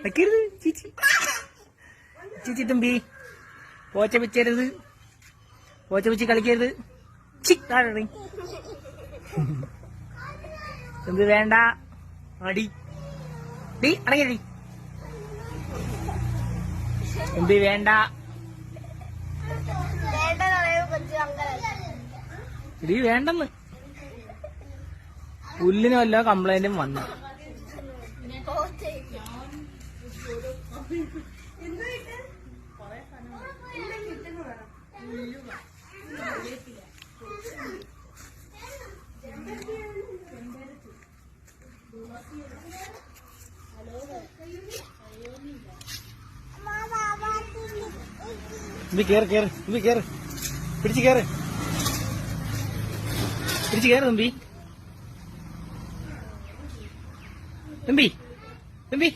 വെക്കരുത് ചേച്ചി. ചേച്ചി തുമ്പി പോച്ച വെച്ചരുത്, പോച്ച വെച്ച് കളിക്കരുത്. താഴെ തുമ്പി വേണ്ട. അടി ഡി അടങ്ങി. തുമ്പി വേണ്ട. ഇടി വേണ്ടെന്ന്. പുല്ലിന് വല്ല കംപ്ലൈന്റും വന്നു. കേറ് കേറ് തുമ്പി കേറ്. പിടിച്ച് കേറ്, പിടിച്ച് കേറ് തുമ്പി. തുമ്പി തുമ്പി